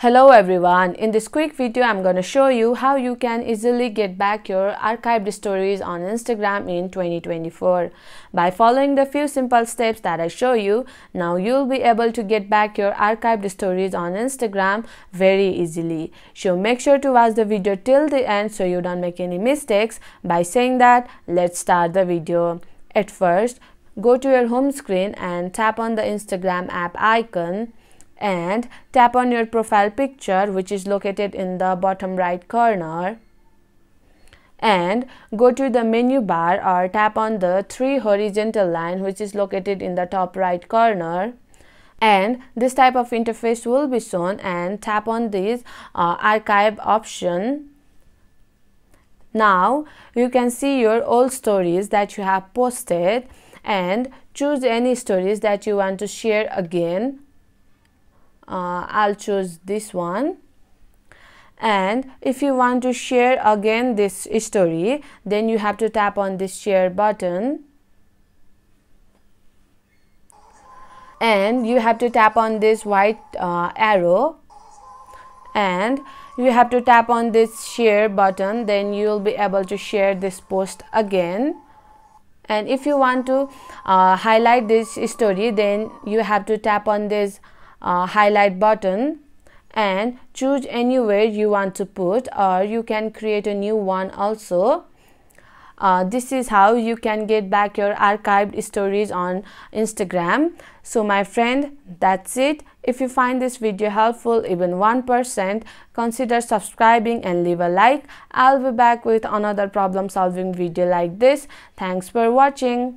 Hello everyone, in this quick video I'm going to show you how you can easily get back your archived stories on Instagram in 2024. By following the few simple steps that I show you, now you'll be able to get back your archived stories on Instagram very easily. So make sure to watch the video till the end so you don't make any mistakes. By saying that, let's start the video. At first, go to your home screen and tap on the Instagram app icon and tap on your profile picture, which is located in the bottom right corner, and go to the menu bar or tap on the three horizontal line which is located in the top right corner, and this type of interface will be shown, and tap on this archive option. Now you can see your old stories that you have posted and choose any stories that you want to share again. I'll choose this one, and if you want to share again this story, then you have to tap on this share button, and you have to tap on this white arrow, and you have to tap on this share button. Then you will be able to share this post again. And if you want to highlight this story, then you have to tap on this highlight button and choose anywhere you want to put, or you can create a new one also. This is how you can get back your archived stories on Instagram. So my friend, that's it. If you find this video helpful, even 1%, consider subscribing and leave a like. I'll be back with another problem solving video like this. Thanks for watching.